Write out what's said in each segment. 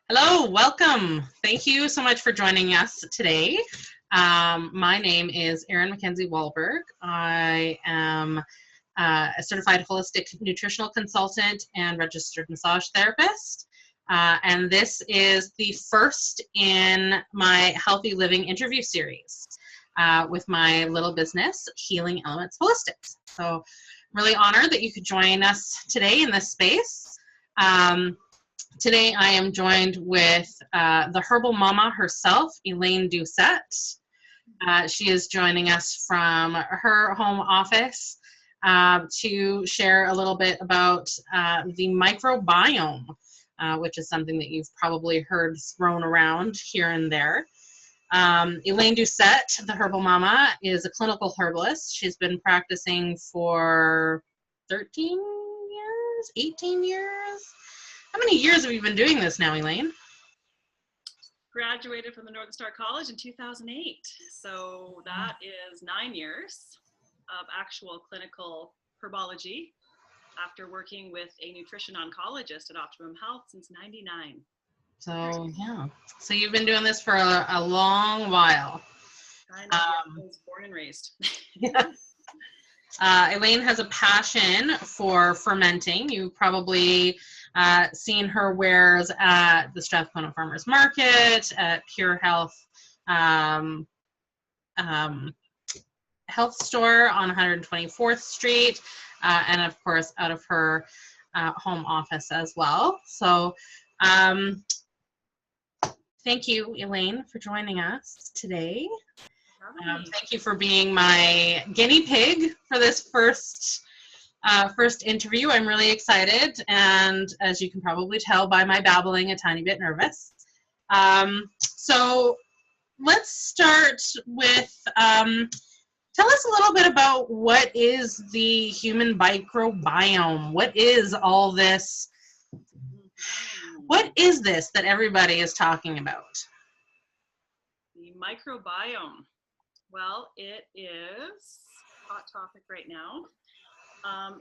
Hello, welcome. Thank you so much for joining us today. My name is Erin Mackenzie Wahlberg. I am a certified holistic nutritional consultant and registered massage therapist. And this is the first in my Healthy Living interview series with my little business, Healing Elements Holistics. So I'm really honored that you could join us today in this space. Today I am joined with the Herbal Mama herself, Elaine Doucette. She is joining us from her home office to share a little bit about the microbiome, which is something that you've probably heard thrown around here and there. Elaine Doucette, the Herbal Mama, is a clinical herbalist. She's been practicing for 13 years, 18 years. How many years have you been doing this now, Elaine? Graduated from the Northern Star College in 2008. So that is 9 years of actual clinical herbology after working with a nutrition oncologist at Optimum Health since '99. So, yeah. So you've been doing this for a long while. I was born and raised. Elaine has a passion for fermenting. You've probably seen her wares at the Strathcona Farmers Market, at Pure Health Health Store on 124th Street, and of course out of her home office as well. So thank you, Elaine, for joining us today. Thank you for being my guinea pig for this first interview. I'm really excited, and as you can probably tell by my babbling, a tiny bit nervous. So let's start with, tell us a little bit about what is the human microbiome? What is all this? What is this that everybody is talking about? The microbiome. Well, it is a hot topic right now.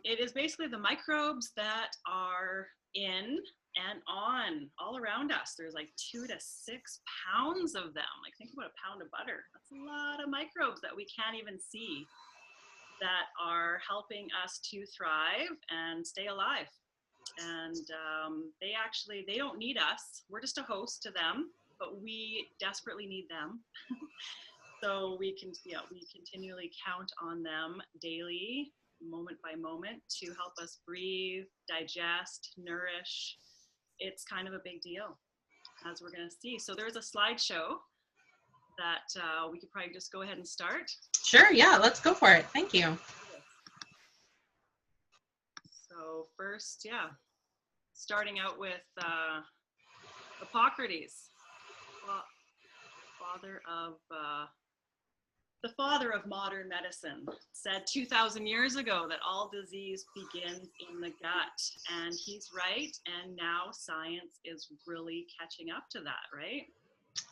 It is basically the microbes that are in and on all around us. There's like 2 to 6 pounds of them. Like, think about a pound of butter. That's a lot of microbes that we can't even see that are helping us to thrive and stay alive. And they don't need us. We're just a host to them, but we desperately need them. So we continually count on them daily, moment by moment, to help us breathe, digest, nourish. It's kind of a big deal, as we're going to see. So there's a slideshow that we could probably just go ahead and start. Sure, yeah, let's go for it. Thank you. So first, starting out with Hippocrates, the father of modern medicine, said 2,000 years ago that all disease begins in the gut. And he's right. And now science is really catching up to that, right?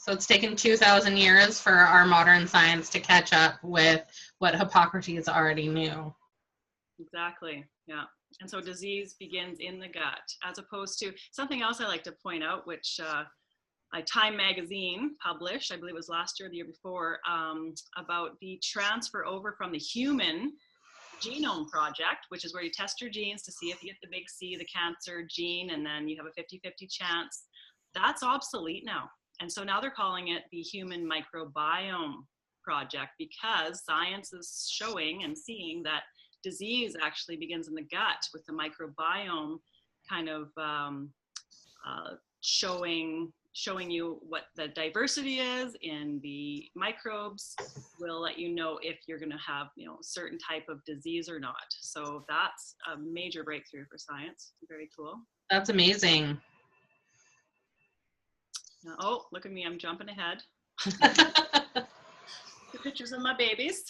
So it's taken 2,000 years for our modern science to catch up with what Hippocrates already knew. Exactly, yeah. And so disease begins in the gut, as opposed to something else I like to point out, which Time magazine published, I believe it was last year or the year before, about the transfer over from the human genome project, which is where you test your genes to see if you get the big C, the cancer gene, and then you have a 50-50 chance. That's obsolete now. And so now they're calling it the human microbiome project, because science is showing and seeing that disease actually begins in the gut, with the microbiome kind of showing you what the diversity is in the microbes, will let you know if you're going to have, a certain type of disease or not. So that's a major breakthrough for science. Very cool. That's amazing. Oh, look at me, I'm jumping ahead. The pictures of my babies.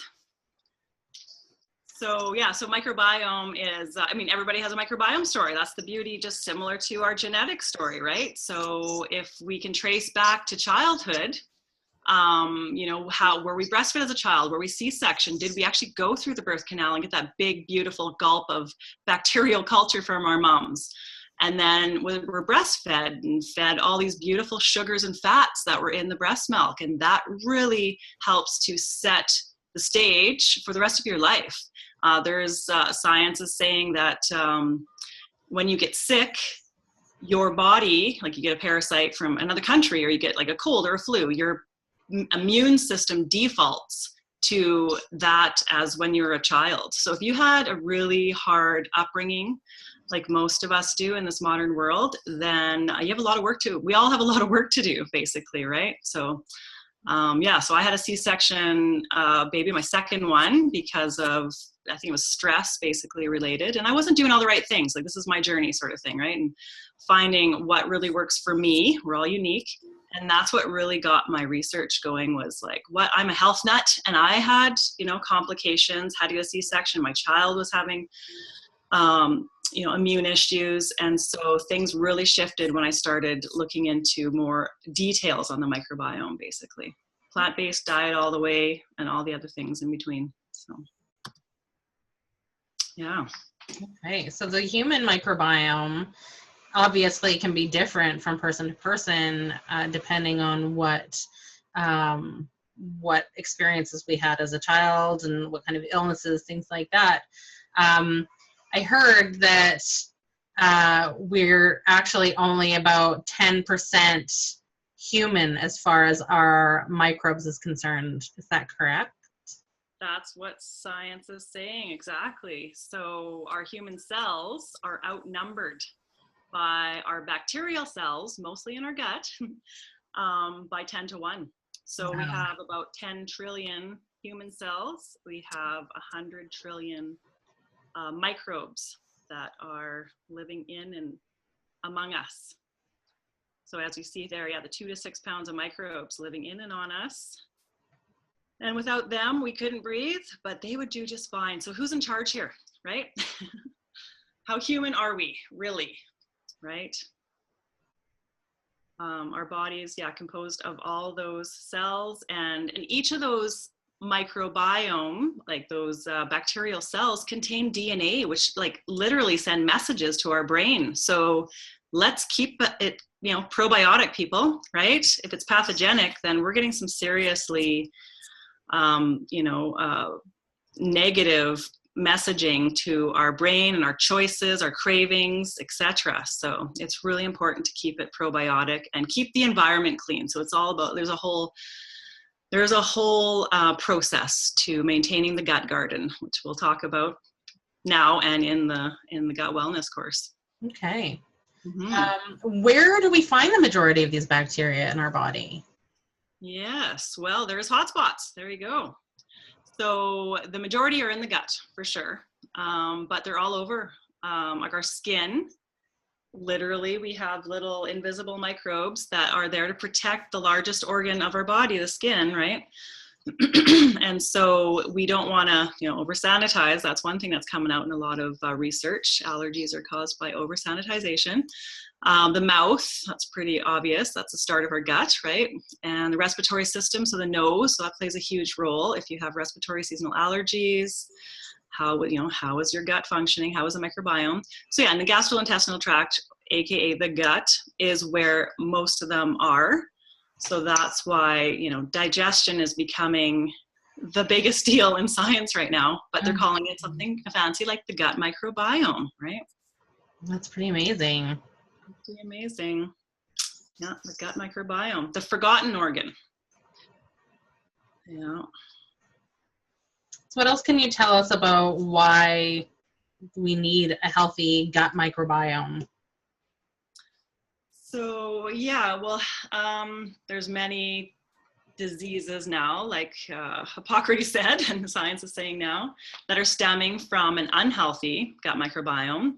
So so microbiome is, everybody has a microbiome story. That's the beauty, just similar to our genetic story, right? So if we can trace back to childhood, were we breastfed as a child? Were we C-section? Did we actually go through the birth canal and get that big, beautiful gulp of bacterial culture from our moms? And then we were breastfed and fed all these beautiful sugars and fats that were in the breast milk. And that really helps to set the stage for the rest of your life. There's science is saying that when you get sick, your body, like you get a parasite from another country or you get like a cold or a flu, your immune system defaults to that as when you're a child. So if you had a really hard upbringing, like most of us do in this modern world, then you have a lot of work to, we all have a lot of work to do basically, right? So yeah, so I had a C-section baby, my second one, because of, I think it was stress basically related. And I wasn't doing all the right things. Like this is my journey sort of thing, right? And finding what really works for me. We're all unique. And that's what really got my research going, was like, what, I'm a health nut and I had, you know, complications, had to get a C-section. My child was having, you know, immune issues. And so things really shifted when I started looking into more details on the microbiome, basically. Plant-based diet all the way and all the other things in between. So, yeah. Okay, so the human microbiome obviously can be different from person to person, depending on what experiences we had as a child and what kind of illnesses, things like that. I heard that we're actually only about 10% human as far as our microbes is concerned. Is that correct? That's what science is saying, exactly. So our human cells are outnumbered by our bacterial cells, mostly in our gut, by 10 to 1. So Wow. We have about 10 trillion human cells. We have 100 trillion microbes that are living in and among us. So as you see there, yeah, the 2 to 6 pounds of microbes living in and on us. And without them, we couldn't breathe, but they would do just fine. So who's in charge here, right? How human are we, really, right? Our bodies, yeah, composed of all those cells, and each of those microbiome, like those bacterial cells, contain DNA, which like literally send messages to our brain. So let's keep it, you know, probiotic, people, right? If it's pathogenic, then we're getting some seriously, you know, negative messaging to our brain and our choices, our cravings, etc. So it's really important to keep it probiotic and keep the environment clean. So it's all about, there's a whole process to maintaining the gut garden, which we'll talk about now and in the gut wellness course. Okay. Mm-hmm. Where do we find the majority of these bacteria in our body? Yes, well, there's hotspots. There you go. So the majority are in the gut for sure, but they're all over. Like our skin, literally, we have little invisible microbes that are there to protect the largest organ of our body, the skin, right? And so we don't want to, you know, over sanitize. That's one thing that's coming out in a lot of research. Allergies are caused by over sanitization. The mouth, that's pretty obvious. That's the start of our gut, right? And the respiratory system, so the nose, so that plays a huge role. If you have respiratory seasonal allergies, how is your gut functioning? How is the microbiome? So yeah, and the gastrointestinal tract, AKA the gut, is where most of them are. So that's why, you know, digestion is becoming the biggest deal in science right now, but they're calling it something fancy like the gut microbiome, right? That's pretty amazing. Pretty amazing. Yeah, the gut microbiome, the forgotten organ. Yeah. So what else can you tell us about why we need a healthy gut microbiome? So yeah, well, there's many diseases now, like Hippocrates said, and science is saying now, that are stemming from an unhealthy gut microbiome.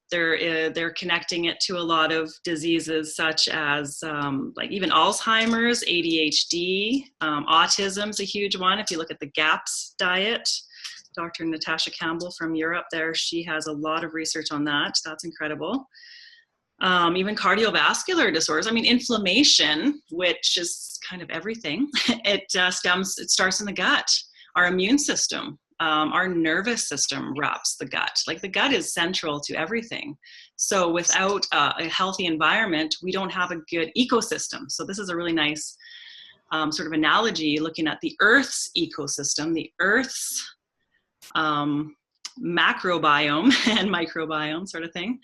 They're connecting it to a lot of diseases such as like even Alzheimer's, ADHD, autism's a huge one. If you look at the GAPS diet, Dr. Natasha Campbell from Europe there, she has a lot of research on that. That's incredible. Even cardiovascular disorders. I mean, inflammation, which is kind of everything, it starts in the gut. Our immune system our nervous system wraps the gut. Like the gut is central to everything. So without a healthy environment, we don't have a good ecosystem. So this is a really nice sort of analogy looking at the Earth's ecosystem, the Earth's macrobiome and microbiome sort of thing.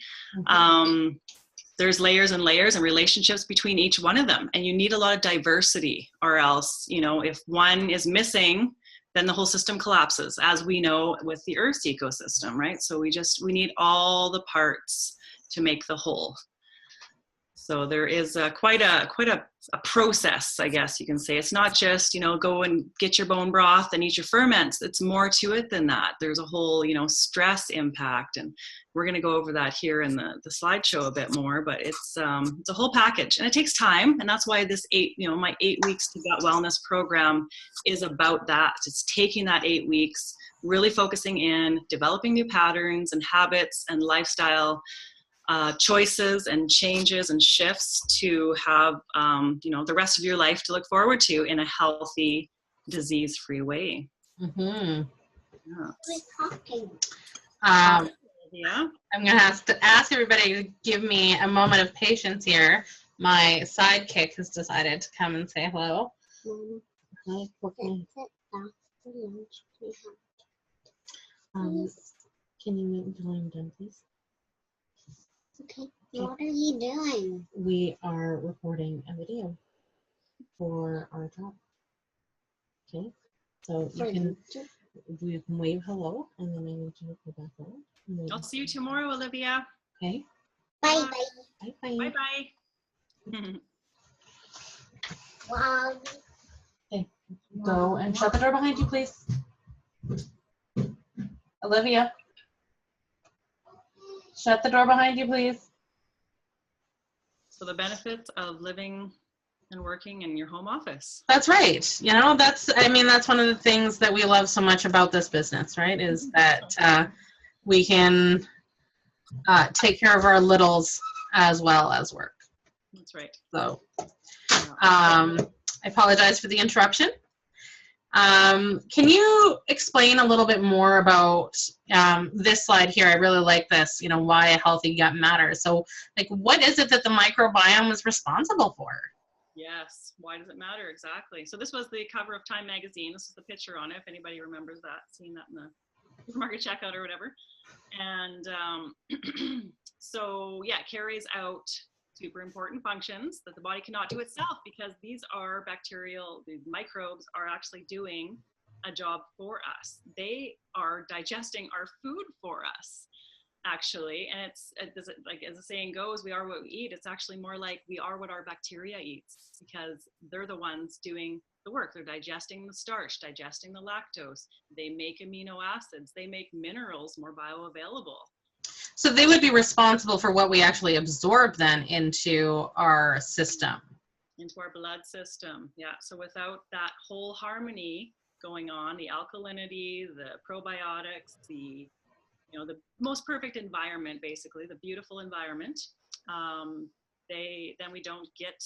There's layers and layers and relationships between each one of them. And you need a lot of diversity, or else, you know, if one is missing, then the whole system collapses, as we know with the Earth's ecosystem, right? So we need all the parts to make the whole. So there is quite a process, I guess you can say. It's not just, you know, go and get your bone broth and eat your ferments. It's more to it than that. There's a whole, you know, stress impact, and we're going to go over that here in the slideshow a bit more. But it's a whole package, and it takes time, and that's why this my 8 weeks to gut wellness program is about that. It's taking that 8 weeks, really focusing in, developing new patterns and habits and lifestyle choices and changes and shifts to have, you know, the rest of your life to look forward to in a healthy, disease-free way. Mm-hmm. Yeah. Yeah. I'm going to have to ask everybody to give me a moment of patience here. My sidekick has decided to come and say hello. Can you wait until I'm done, please? Okay, what are you doing? We are recording a video for our job. Okay, so you can wave hello, and then I need you to go back on. I'll see you tomorrow, Olivia. Okay. Bye Bye bye. Bye bye. Wow. Okay, go and shut the door behind you, please. Olivia. Shut the door behind you, please. So the benefits of living and working in your home office. That's right. You know, that's one of the things that we love so much about this business, right? Is that we can take care of our littles as well as work. That's right. So I apologize for the interruption. Can you explain a little bit more about this slide here? I really like this, you know, why a healthy gut matters. So, like, what is it that the microbiome is responsible for? Yes, why does it matter? Exactly. So this was the cover of Time magazine. This is the picture on it, if anybody remembers that, seeing that in the supermarket checkout or whatever. And so, yeah, it carries out super important functions that the body cannot do itself, because these are the microbes are actually doing a job for us. They are digesting our food for us, actually. And it's like, as the saying goes, we are what we eat. It's actually more like we are what our bacteria eats, because they're the ones doing the work. They're digesting the starch, digesting the lactose. They make amino acids. They make minerals more bioavailable. So they would be responsible for what we actually absorb then into our system. Into our blood system, yeah. So without that whole harmony going on, the alkalinity, the probiotics, the most perfect environment, basically, the beautiful environment, then we don't get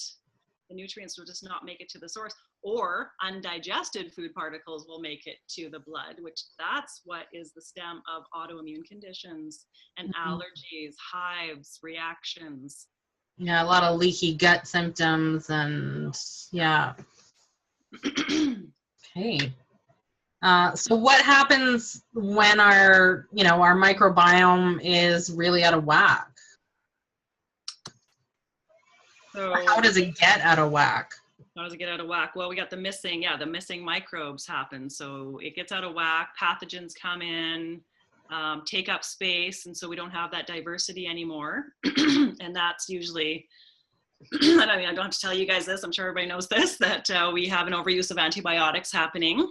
the nutrients, will just not make it to the source, or undigested food particles will make it to the blood, which that's what is the stem of autoimmune conditions and allergies, hives, reactions. Yeah, a lot of leaky gut symptoms, and yeah. Okay. So what happens when our microbiome is really out of whack? So how does it get out of whack? How does it get out of whack? Well, we got the missing microbes happen. So it gets out of whack, pathogens come in, take up space, and so we don't have that diversity anymore. And that's usually, I don't have to tell you guys this, I'm sure everybody knows this, that we have an overuse of antibiotics happening,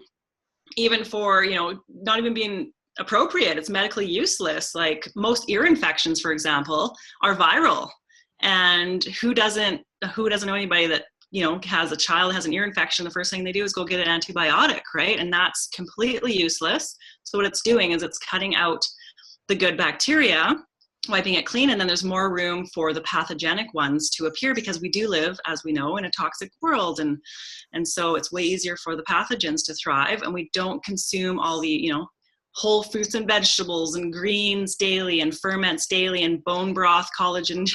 even for, not even being appropriate. It's medically useless. Like most ear infections, for example, are viral. And who doesn't know anybody that, has a child, has an ear infection, the first thing they do is go get an antibiotic, right? And that's completely useless. So what it's doing is it's cutting out the good bacteria, wiping it clean, and then there's more room for the pathogenic ones to appear, because we do live, as we know, in a toxic world. And so it's way easier for the pathogens to thrive, and we don't consume all the, whole fruits and vegetables and greens daily and ferments daily and bone broth, collagen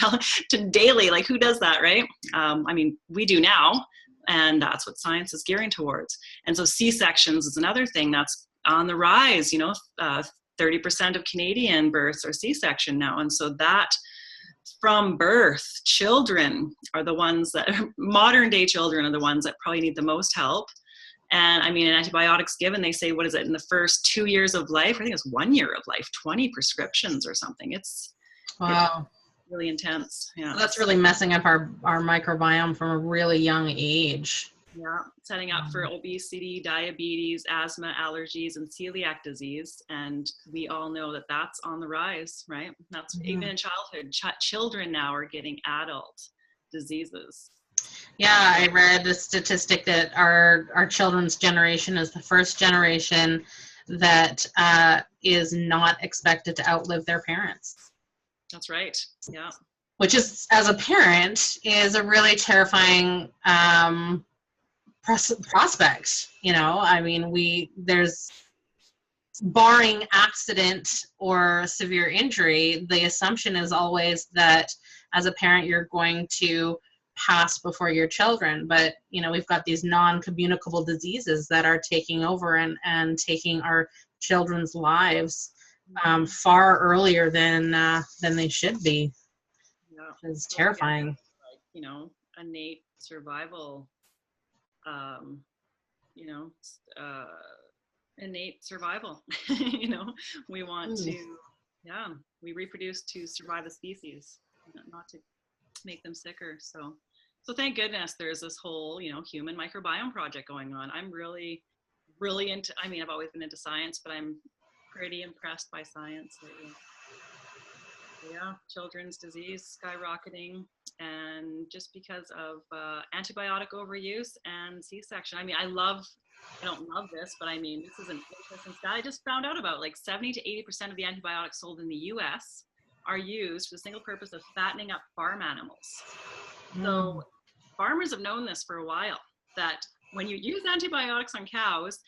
to daily. Like, who does that, right? I mean, we do now, and that's what science is gearing towards. And so C-sections is another thing that's on the rise. 30% of Canadian births are C-section now. And so that from birth, children are the ones that, modern day children are the ones that probably need the most help. And I mean, in antibiotics given, they say, what is it, in the first 2 years of life? I think it's 1 year of life, 20 prescriptions or something. Wow. It's really intense. Yeah. So that's really messing up our microbiome from a really young age. Yeah, setting up for obesity, diabetes, asthma, allergies, and celiac disease. And we all know that that's on the rise, right? That's even in childhood. Children now are getting adult diseases. Yeah, I read a statistic that our children's generation is the first generation that is not expected to outlive their parents. That's right. Yeah. Which is, as a parent, is a really terrifying prospect. I mean, there's, barring accident or severe injury, the assumption is always that as a parent you're going to pass before your children, but we've got these non-communicable diseases that are taking over and taking our children's lives far earlier than they should be. Yeah. It's terrifying. Innate survival. Innate survival. We want to, we reproduce to survive a species, not to make them sicker. So thank goodness there's this whole, human microbiome project going on. I'm really, really into, I've always been into science, but I'm pretty impressed by science lately. Yeah, children's disease skyrocketing, and just because of antibiotic overuse and C-section. I don't love this, but this is an interesting stat I just found out about. Like 70 to 80% of the antibiotics sold in the US are used for the single purpose of fattening up farm animals. So farmers have known this for a while, that when you use antibiotics on cows,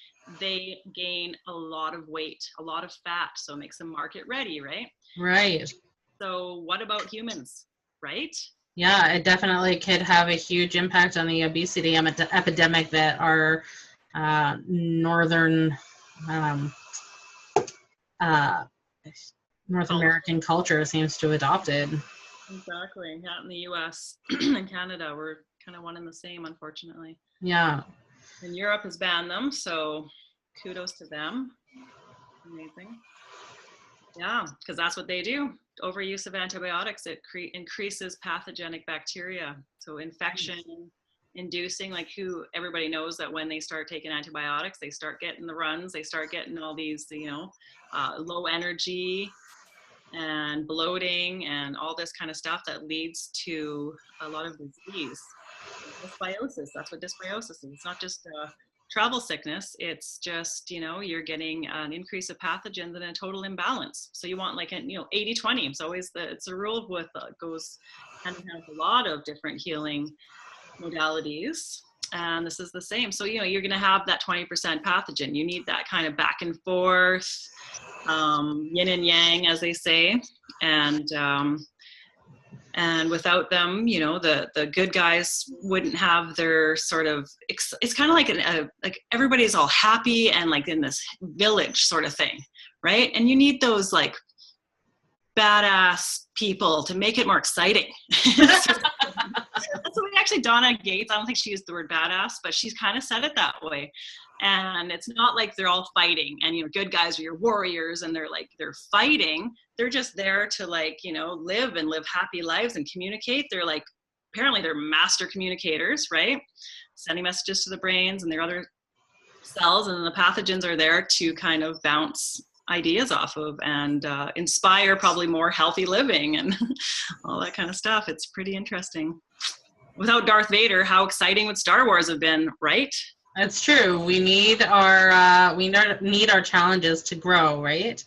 they gain a lot of weight, a lot of fat, so it makes them market ready, right? Right. So what about humans, right? Yeah, it definitely could have a huge impact on the obesity epidemic that our northern North American culture seems to have adopted. Exactly. Yeah, in the US and Canada, we're kind of one and the same, unfortunately. Yeah. And Europe has banned them, so kudos to them. Amazing. Yeah, because that's what they do. Overuse of antibiotics, it increases pathogenic bacteria. So infection inducing, everybody knows that when they start taking antibiotics, they start getting the runs, they start getting all these, low energy and bloating and all this kind of stuff that leads to a lot of disease. Dysbiosis, that's what dysbiosis is. It's not just travel sickness, it's just, you're getting an increase of pathogens and a total imbalance. So you want 80-20. It's a rule with goes hand in hand with a lot of different healing modalities. And this is the same. So, you're going to have that 20% pathogen. You need that kind of back and forth, yin and yang, as they say. And without them, the good guys wouldn't have their sort of, it's kind of like everybody's all happy and in this village sort of thing, right? And you need those badass people to make it more exciting. That's what actually Donna Gates, I don't think she used the word badass, but she's kind of said it that way. And it's not like they're all fighting and, good guys are your warriors and they're fighting. They're just there to live and live happy lives and communicate. They're apparently they're master communicators, right? Sending messages to the brains and their other cells, and then the pathogens are there to kind of bounce ideas off of and inspire probably more healthy living and all that kind of stuff. It's pretty interesting. Without Darth Vader, how exciting would Star Wars have been, right? That's true. We need our challenges to grow, right?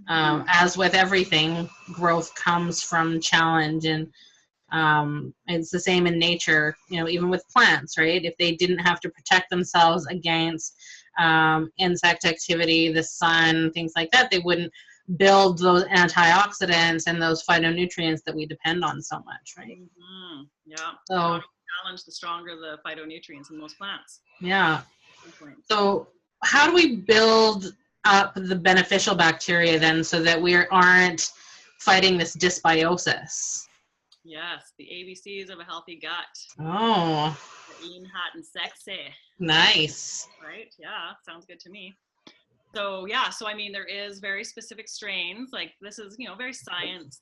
As with everything, growth comes from challenge, and it's the same in nature. Even with plants, right? If they didn't have to protect themselves against insect activity, the sun, things like that, they wouldn't build those antioxidants and those phytonutrients that we depend on so much, right? Mm-hmm. Yeah. So, the stronger the challenge, the stronger the phytonutrients in most plants. yeah. So how do we build up the beneficial bacteria then so that we aren't fighting this dysbiosis? Yes, the ABCs of a healthy gut. Oh, Lean, hot, and sexy. nice. Right? Yeah, sounds good to me. So yeah, so I mean, there is very specific strains. Like this is, you know, very science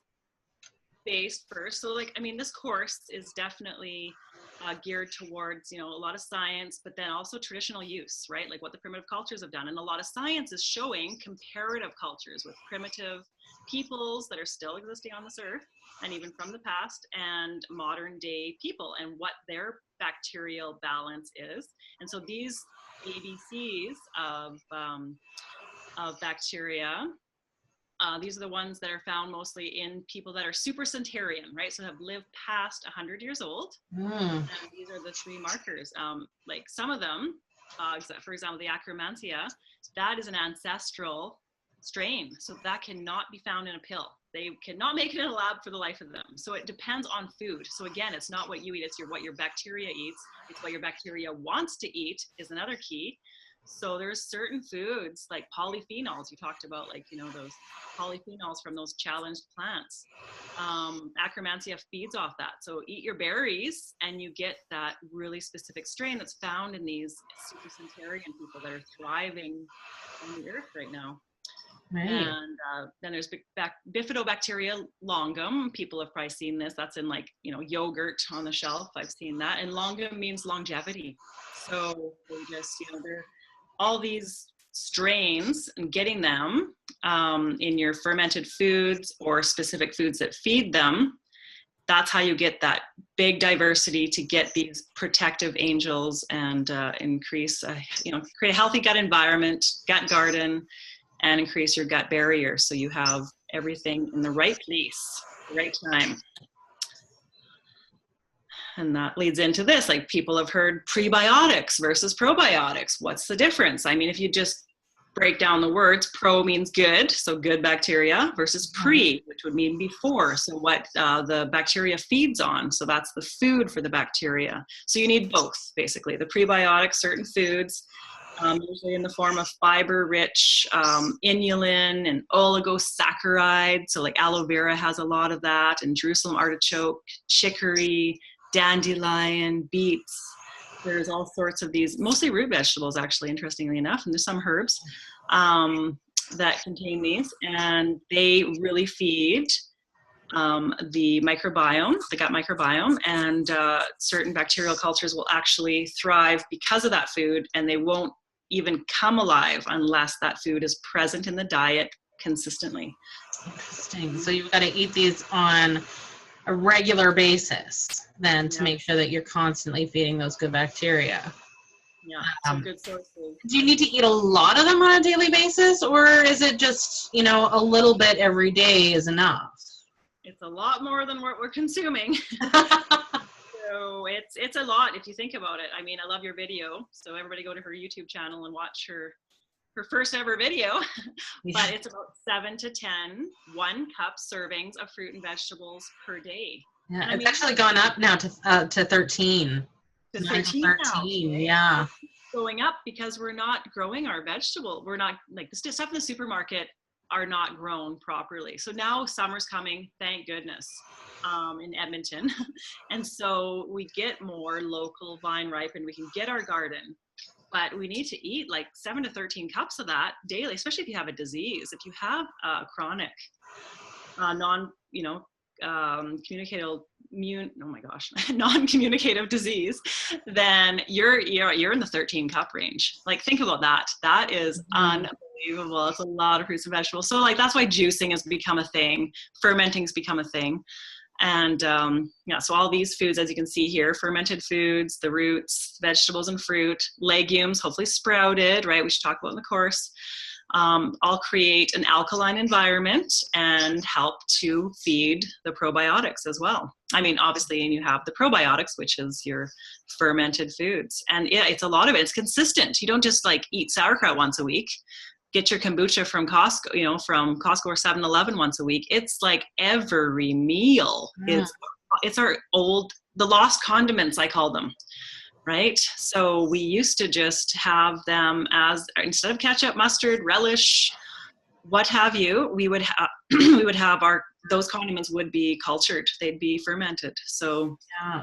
based first. So like, I mean, this course is definitely geared towards, you know, a lot of science, but then also traditional use, right? Like what the primitive cultures have done. And a lot of science is showing comparative cultures with primitive peoples that are still existing on this earth, and even from the past, and modern day people, and what their bacterial balance is. And so these ABCs of bacteria, these are the ones that are found mostly in people that are supercentenarian, right? So have lived past 100 years old. And these are the three markers. Like some of them, for example, the Akkermansia, that is an ancestral strain. So that cannot be found in a pill. They cannot make it in a lab for the life of them. So it depends on food. So again, it's not what you eat, it's what your bacteria eats. It's what your bacteria wants to eat is another key. So there's certain foods like polyphenols, you talked about, like, you know, those polyphenols from those challenged plants. Akkermansia feeds off that. So eat your berries and you get that really specific strain that's found in these supercentenarian people that are thriving on the earth right now. Right. And then there's Bifidobacteria longum. People have probably seen this. That's in, like, you know, yogurt on the shelf. I've seen that. And longum means longevity. So they just, you know, they're all these strains, and getting them in your fermented foods or specific foods that feed them, that's how you get that big diversity to get these protective angels and increase, you know, create a healthy gut environment, gut garden, and increase your gut barrier so you have everything in the right place, the right time. And that leads into this, like, people have heard prebiotics versus probiotics. What's the difference? I mean, if you just break down the words, pro means good, so good bacteria, versus pre, which would mean before, so what the bacteria feeds on. So that's the food for the bacteria. So you need both, basically. The prebiotics, certain foods, usually in the form of fiber-rich inulin and oligosaccharides. So like aloe vera has a lot of that, and Jerusalem artichoke, chicory, dandelion, beets. There's all sorts of these, mostly root vegetables, actually, interestingly enough, and there's some herbs that contain these, and they really feed the microbiome, the gut microbiome, and certain bacterial cultures will actually thrive because of that food, and they won't even come alive unless that food is present in the diet consistently. Interesting. So you've got to eat these on a regular basis then to make sure that you're constantly feeding those good bacteria. Yeah, some good sources. Do you need to eat a lot of them on a daily basis, or is it just, you know, a little bit every day is enough? It's a lot more than what we're consuming. So it's a lot if you think about it. I mean, I love your video, so everybody go to her YouTube channel and watch her first ever video. But it's about 7 to 10 1-cup servings of fruit and vegetables per day. Yeah, and it's actually gone up now to 13. To 13 now. Yeah. It's going up because we're not growing our vegetable. We're not, like, the stuff in the supermarket are not grown properly. So now summer's coming, thank goodness, in Edmonton. And so we get more local vine ripened, we can get our garden, but we need to eat like 7 to 13 cups of that daily, especially if you have a disease. If you have a chronic, non-communicative disease, then you're in the 13 cup range. Like, think about that. That is unbelievable. It's a lot of fruits and vegetables. So, like, that's why juicing has become a thing. Fermenting's become a thing. And so all these foods, as you can see here, fermented foods, the roots, vegetables and fruit, legumes, hopefully sprouted, right? We should talk about in the course. all create an alkaline environment and help to feed the probiotics as well. I mean, obviously, and you have the probiotics, which is your fermented foods. And yeah, it's a lot of it. It's consistent. You don't just like eat sauerkraut once a week. Get your kombucha from Costco, you know, from Costco or 7-Eleven once a week. It's like every meal. It's our the lost condiments, I call them, right? So we used to just have them as, instead of ketchup, mustard, relish, what have you, we would have those condiments would be cultured. They'd be fermented. So yeah,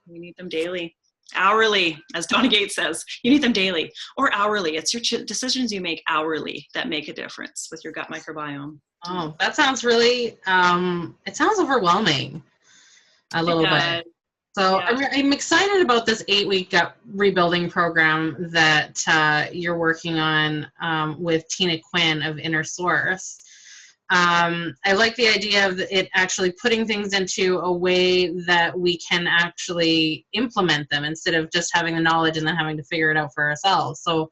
we need them daily. Hourly, as Donna Gates says, you need them daily or hourly. It's your decisions you make hourly that make a difference with your gut microbiome. Oh, that sounds really, it sounds overwhelming a little bit. So yeah. I'm excited about this 8-week gut rebuilding program that you're working on with Tina Quinn of Inner Source. I like the idea of it actually putting things into a way that we can actually implement them instead of just having the knowledge and then having to figure it out for ourselves. So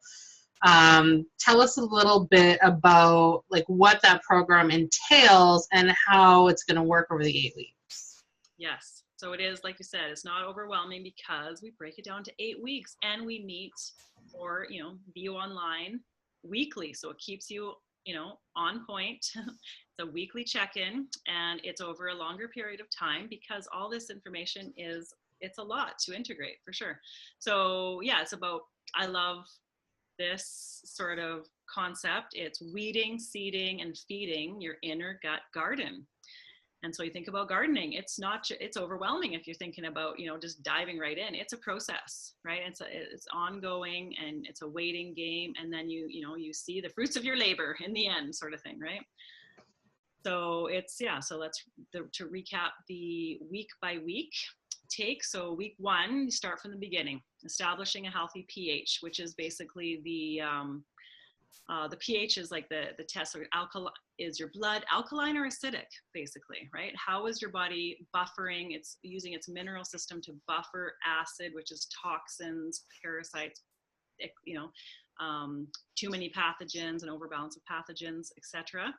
tell us a little bit about like what that program entails and how it's going to work over the 8 weeks. Yes. So it is, like you said, it's not overwhelming because we break it down to 8 weeks and we meet or, you know, view online weekly. So it keeps you, you know, on point. It's a weekly check-in and it's over a longer period of time because all this information it's a lot to integrate for sure. So yeah, it's about, I love this sort of concept. It's weeding, seeding, and feeding your inner gut garden. And so you think about gardening, it's overwhelming if you're thinking about, you know, just diving right in. It's a process, right? It's ongoing and it's a waiting game. And then you see the fruits of your labor in the end sort of thing, right? So so let's, to recap the week by week take. So week 1, you start from the beginning, establishing a healthy pH, which is basically the pH is like the test. So is your blood alkaline or acidic, basically, right? How is your body buffering? It's using its mineral system to buffer acid, which is toxins, parasites, you know, too many pathogens, an overbalance of pathogens, etc.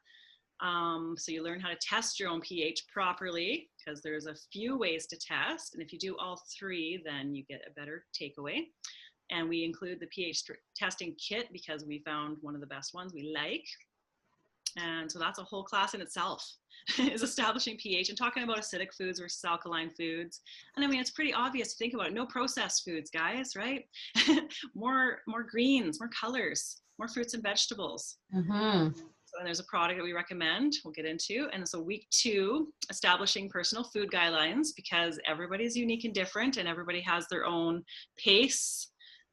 So you learn how to test your own pH properly because there's a few ways to test. And if you do all 3, then you get a better takeaway. And we include the pH testing kit because we found one of the best ones we like. And so that's a whole class in itself, is establishing pH and talking about acidic foods versus alkaline foods. And I mean, it's pretty obvious to think about it. No processed foods, guys, right? more greens, more colors, more fruits and vegetables. Mm-hmm. So then there's a product that we recommend we'll get into. And so week 2, establishing personal food guidelines because everybody's unique and different and everybody has their own pace,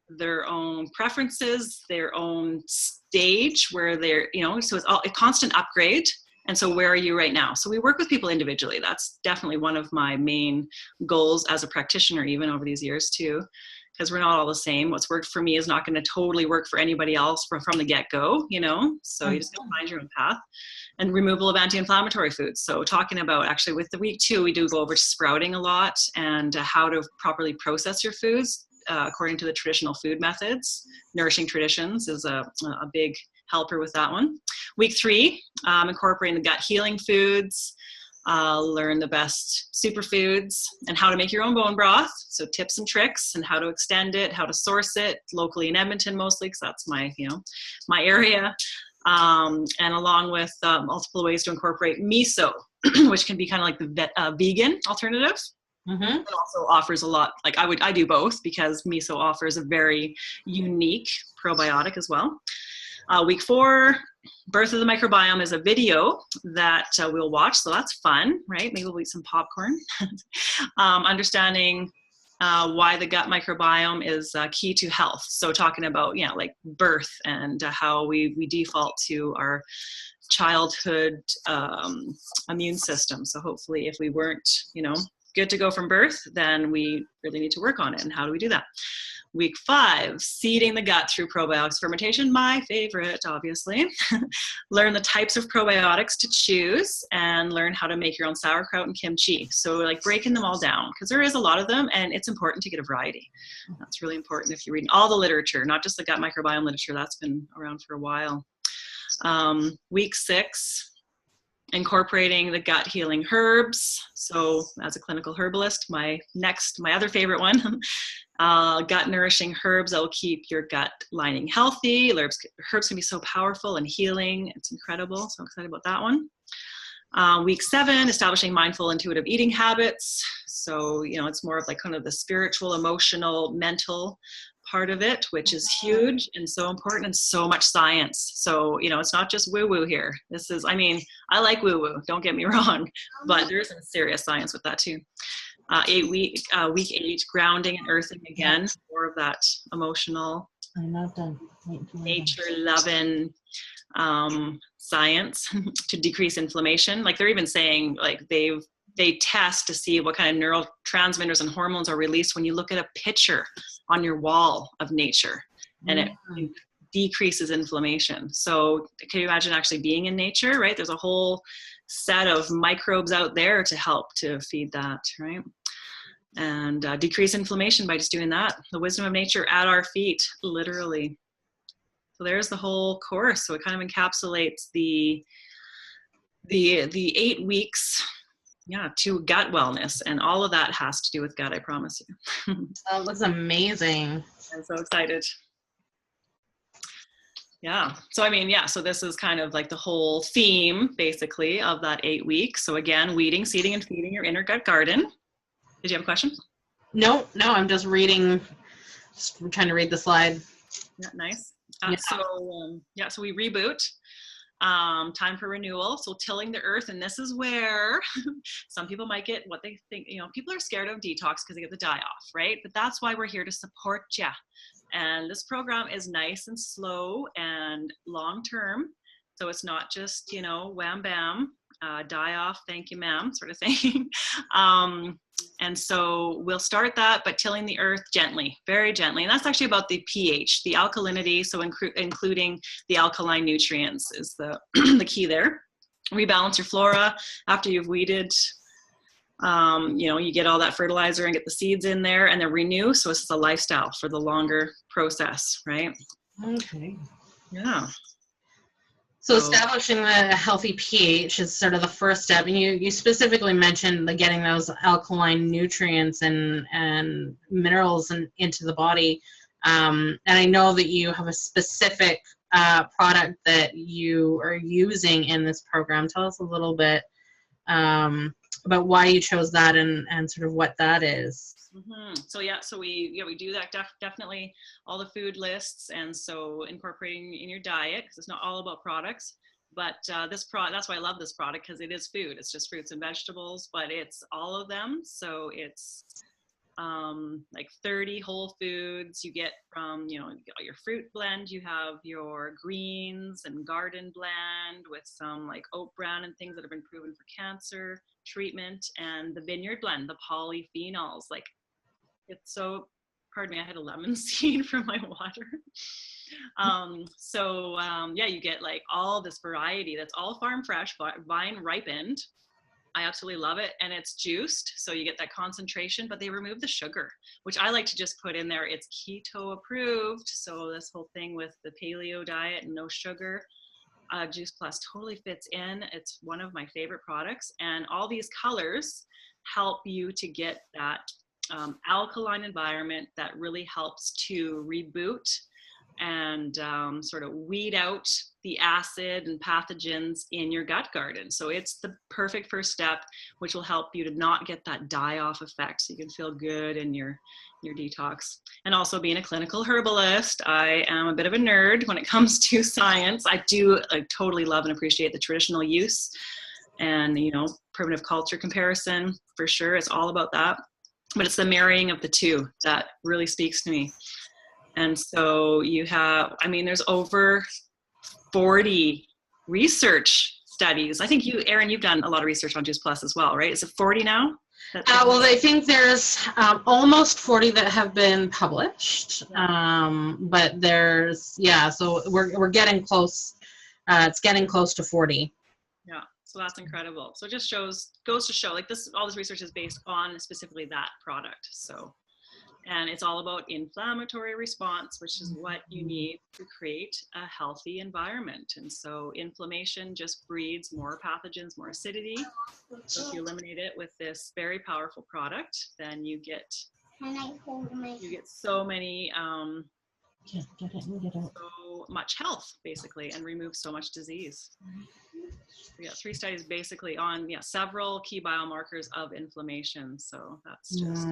their own preferences, their own stage where they're, you know, so it's all a constant upgrade. And so where are you right now? So we work with people individually. That's definitely one of my main goals as a practitioner, even over these years too, because we're not all the same. What's worked for me is not going to totally work for anybody else from the get-go, you know? So you just got to find your own path. And removal of anti-inflammatory foods. So talking about, actually with the week 2, we do go over sprouting a lot and how to properly process your foods according to the traditional food methods. Nourishing traditions is a big helper with that one. Week 3, incorporating the gut healing foods, learn the best superfoods and how to make your own bone broth. So tips and tricks and how to extend it, how to source it locally in Edmonton mostly, because that's my area. And along with multiple ways to incorporate miso, which can be kind of like the vegan alternative. Mm-hmm. It also offers a lot, like I do both because miso offers a very unique probiotic as well. Week 4, Birth of the Microbiome is a video that we'll watch, so that's fun, right? Maybe we'll eat some popcorn. Understanding why the gut microbiome is key to health. So talking about, like birth and how we default to our childhood immune system. So hopefully if we weren't, good to go from birth, then we really need to work on it. And how do we do that? Week 5, seeding the gut through probiotics fermentation, my favorite, obviously. Learn the types of probiotics to choose and learn how to make your own sauerkraut and kimchi. So like breaking them all down because there is a lot of them and it's important to get a variety. That's really important if you're reading all the literature, not just the gut microbiome literature that's been around for a while. Week 6, incorporating the gut healing herbs. So as a clinical herbalist, my other favorite one, gut nourishing herbs that will keep your gut lining healthy. Herbs can be so powerful and healing. It's incredible. So I'm excited about that one. Week 7, establishing mindful intuitive eating habits. So, it's more of like kind of the spiritual, emotional, mental part of it, which is huge and so important, and so much science. So, it's not just woo-woo here. I like woo-woo, don't get me wrong, but there's some serious science with that too. Week 8, grounding and earthing again, more of that emotional, nature-loving science to decrease inflammation. Like they're even saying, like they test to see what kind of neurotransmitters and hormones are released when you look at a picture on your wall of nature, and it decreases inflammation. So can you imagine actually being in nature, right? There's a whole set of microbes out there to help to feed that, right? And decrease inflammation by just doing that. The wisdom of nature at our feet, literally. So there's the whole course. So it kind of encapsulates the 8 weeks, to gut wellness, and all of that has to do with gut, I promise you. That looks amazing. I'm so excited. Yeah. So so this is kind of like the whole theme, basically, of that 8 weeks. So again, weeding, seeding, and feeding your inner gut garden. Did you have a question? No, I'm just reading, trying to read the slide. Yeah, nice. So we reboot. Time for renewal. So tilling the earth. And this is where some people might get what they think, people are scared of detox because they get the die off, right? But that's why we're here to support you. And this program is nice and slow and long-term. So it's not just, wham, bam, die off, thank you, ma'am, sort of thing. And so we'll start that, but tilling the earth gently, very gently. And that's actually about the pH, the alkalinity. So including the alkaline nutrients is the, the key there. Rebalance your flora after you've weeded. You get all that fertilizer and get the seeds in there, and then renew. So it's a lifestyle for the longer process, right? Okay. Yeah. So establishing a healthy pH is sort of the first step. And you specifically mentioned getting those alkaline nutrients and minerals into the body. And I know that you have a specific product that you are using in this program. Tell us a little bit about why you chose that and sort of what that is. Mm-hmm. So we do that definitely, all the food lists, and so incorporating in your diet, because it's not all about products, but that's why I love this product, because it is food. It's just fruits and vegetables, but it's all of them. So it's like 30 whole foods you get from, you got your fruit blend, you have your greens and garden blend with some like oat bran and things that have been proven for cancer treatment, and the vineyard blend, the polyphenols. Like, it's so, pardon me, I had a lemon seed from my water. You get like all this variety that's all farm fresh, vine ripened. I absolutely love it. And it's juiced, so you get that concentration, but they remove the sugar, which I like to just put in there. It's keto approved. So this whole thing with the paleo diet and no sugar, Juice Plus totally fits in. It's one of my favorite products. And all these colors help you to get that alkaline environment that really helps to reboot and sort of weed out the acid and pathogens in your gut garden. So it's the perfect first step, which will help you to not get that die-off effect, so you can feel good in your detox. And also, being a clinical herbalist, I am a bit of a nerd when it comes to science. I totally love and appreciate the traditional use and, primitive culture comparison, for sure. It's all about that. But it's the marrying of the two that really speaks to me. And so you have, there's over 40 research studies. I think you, Erin, you've done a lot of research on Juice Plus as well, right? Is it 40 now? Well, I think there's almost 40 that have been published, but there's, so we're getting close. It's getting close to 40. Yeah, so that's incredible. So it just goes to show, like all this research is based on specifically that product. So And it's all about inflammatory response, which is what you need to create a healthy environment. And so inflammation just breeds more pathogens, more acidity. So if you eliminate it with this very powerful product, then you get so many so much health, basically, and remove so much disease. We got 3 studies basically on several key biomarkers of inflammation. So that's just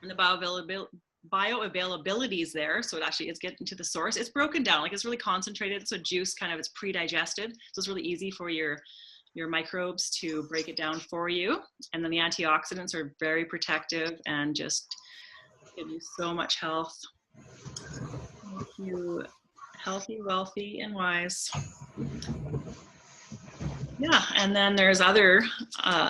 and the bioavailability is there. So it actually is getting to the source. It's broken down, like it's really concentrated. So juice kind of, it's pre-digested. So it's really easy for your microbes to break it down for you. And then the antioxidants are very protective and just give you so much health. Make you healthy, wealthy, and wise. Yeah, and then there's other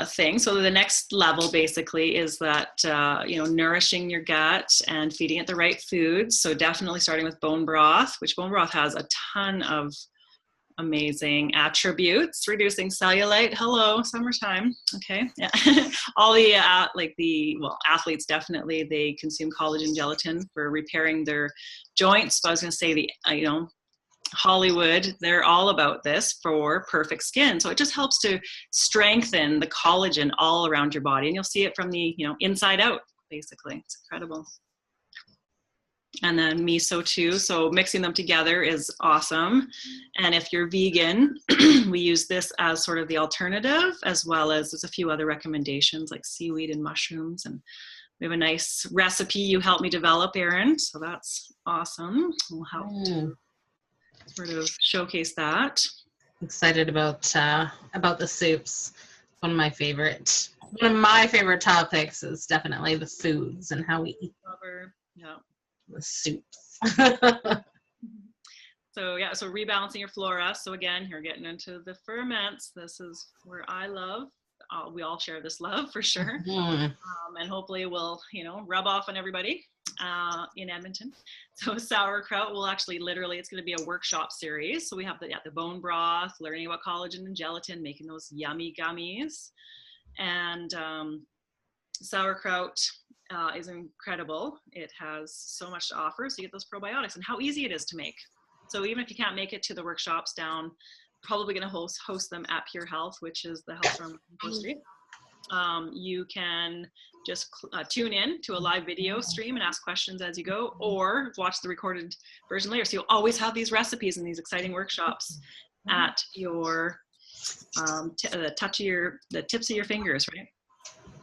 things. So the next level basically is that, nourishing your gut and feeding it the right foods. So definitely starting with bone broth, which bone broth has a ton of amazing attributes. Reducing cellulite. Hello, summertime. Okay. Yeah. All the, athletes definitely, they consume collagen gelatin for repairing their joints. So I was going to say Hollywood, they're all about this for perfect skin. So it just helps to strengthen the collagen all around your body. And you'll see it from the, inside out, basically. It's incredible. And then miso too. So mixing them together is awesome. And if you're vegan, we use this as sort of the alternative, as well as there's a few other recommendations like seaweed and mushrooms. And we have a nice recipe you helped me develop, Erin. So that's awesome. We'll help sort of showcase that. Excited about the soups. One of my favorite topics is definitely the foods and how we eat the soups. So rebalancing your flora. So again, you're getting into the ferments. This is where I love. We all share this love for sure. And hopefully we'll, rub off on everybody in Edmonton. So sauerkraut will actually it's going to be a workshop series. So we have the bone broth, learning about collagen and gelatin, making those yummy gummies. And sauerkraut is incredible. It has so much to offer. So you get those probiotics and how easy it is to make. So even if you can't make it to the workshops down, probably going to host them at Pure Health, which is the health farm industry. You can just tune in to a live video stream and ask questions as you go, or watch the recorded version later. So you'll always have these recipes and these exciting workshops at your the tips of your fingers, right?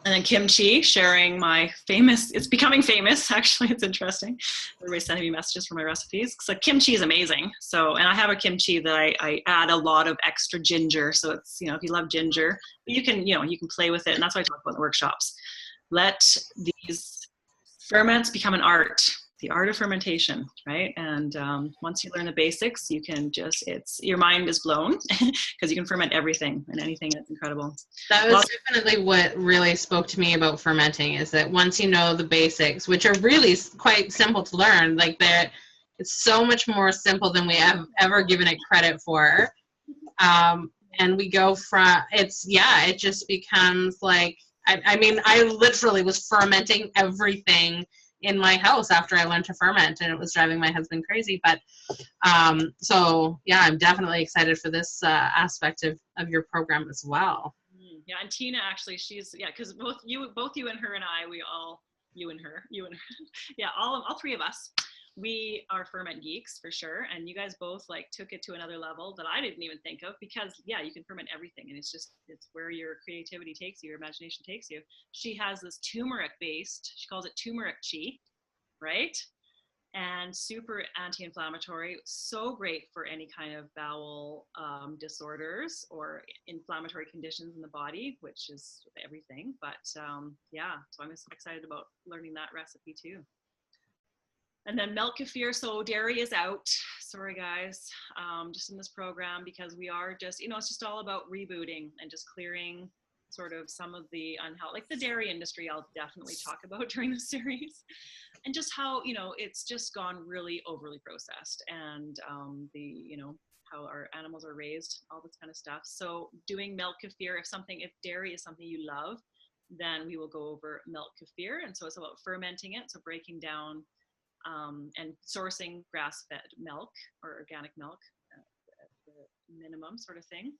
And then kimchi, sharing my it's becoming famous, actually. It's interesting. Everybody's sending me messages for my recipes. So kimchi is amazing. So, and I have a kimchi that I add a lot of extra ginger. So it's, if you love ginger, but you can play with it. And that's what I talk about in the workshops. Let these ferments become an art, the art of fermentation, right? And once you learn the basics, you can your mind is blown because you can ferment everything and anything, and it's incredible. That was definitely what really spoke to me about fermenting, is that once you know the basics, which are really quite simple to learn, like it's so much more simple than we have ever given it credit for. And we go from, it just becomes like, I literally was fermenting everything in my house after I learned to ferment, and it was driving my husband crazy. But I'm definitely excited for this aspect of your program as well. Yeah, and Tina actually, she's because both you and her and I, you and her, all 3 of us, we are ferment geeks for sure. And you guys both took it to another level that I didn't even think of, because you can ferment everything, and it's where your creativity takes you, your imagination takes you. She has this turmeric based, she calls it turmeric chi, right? And super anti-inflammatory, so great for any kind of bowel disorders or inflammatory conditions in the body, which is everything. But so I'm excited about learning that recipe too. And then milk kefir, so dairy is out. Sorry guys, just in this program, because we are just, it's just all about rebooting and just clearing sort of some of the unhealthy, like the dairy industry, I'll definitely talk about during the series, and just how, it's just gone really overly processed, and how our animals are raised, all this kind of stuff. So doing milk kefir, if dairy is something you love, then we will go over milk kefir. And so it's about fermenting it, so breaking down and sourcing grass-fed milk or organic milk at the minimum sort of thing.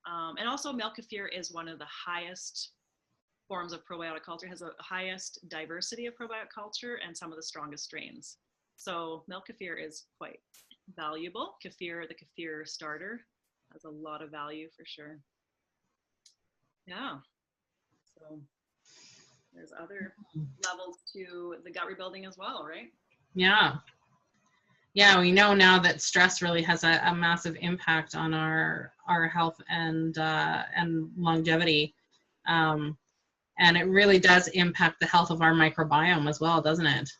And also milk kefir is one of the highest forms of probiotic culture, has the highest diversity of probiotic culture and some of the strongest strains. So milk kefir is quite valuable. Kefir, the kefir starter, has a lot of value for sure. Yeah. So there's other levels to the gut rebuilding as well, right? Yeah. Yeah, we know now that stress really has a massive impact on our health and longevity. And it really does impact the health of our microbiome as well, doesn't it?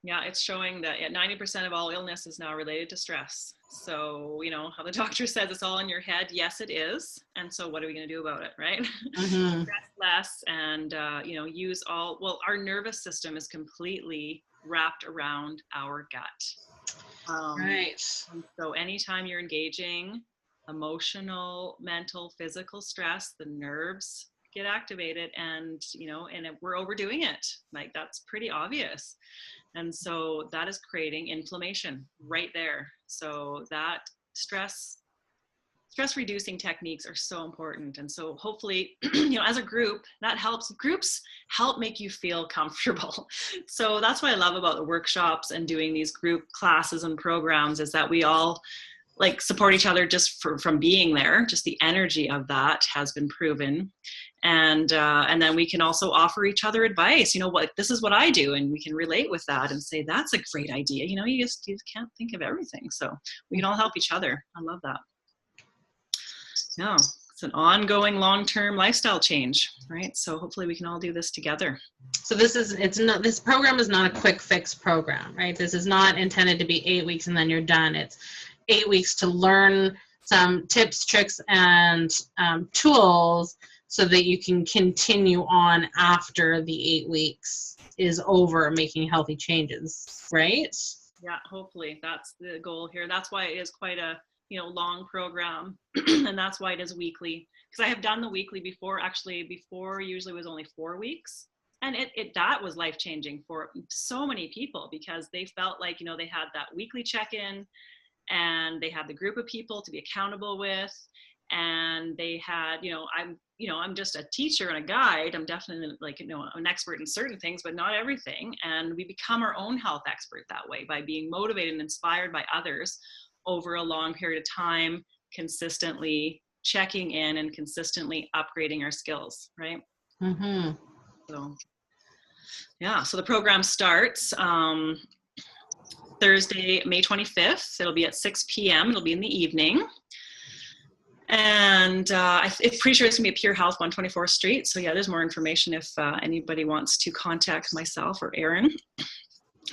Yeah, it's showing that 90% of all illness is now related to stress. So, you know, how the doctor says it's all in your head. Yes, it is. And so what are we going to do about it, right? Mm-hmm. Stress less and, you know, use all, well, our nervous system is completely wrapped around our gut. Right. So anytime you're engaging emotional, mental, physical stress, the nerves get activated and, you know, and we're overdoing it. Like that's pretty obvious. And so that is creating inflammation right there. So that stress reducing techniques are so important. And so hopefully, you know, as a group, that helps. Groups help make you feel comfortable. So that's what I love about the workshops and doing these group classes and programs is that we all like support each other just from being there. Just the energy of that has been proven. And then we can also offer each other advice, you know, what, this is what I do. And we can relate with that and say, that's a great idea. You know, you just can't think of everything. So we can all help each other. I love that. Yeah, it's an ongoing long-term lifestyle change, right? So hopefully we can all do this together. So this program is not a quick fix program, right? This is not intended to be 8 weeks and then you're done. It's 8 weeks to learn some tips, tricks, and tools so that you can continue on after the 8 weeks is over making healthy changes, right? Yeah, hopefully that's the goal here. That's why it is quite a, you know, long program and that's why it is weekly, because I have done the weekly before. Actually before usually was only 4 weeks, and that was life-changing for so many people because they felt like, you know, they had that weekly check-in and they had the group of people to be accountable with, and they had, you know, I'm just a teacher and a guide. I'm definitely like, you know, an expert in certain things, but not everything. And we become our own health expert that way by being motivated and inspired by others over a long period of time, consistently checking in and consistently upgrading our skills, right? Mm-hmm. So, yeah, so the program starts Thursday, May 25th. It'll be at 6 p.m. It'll be in the evening. And I'm pretty sure it's going to be at Pure Health, 124th Street. So yeah, there's more information if anybody wants to contact myself or Erin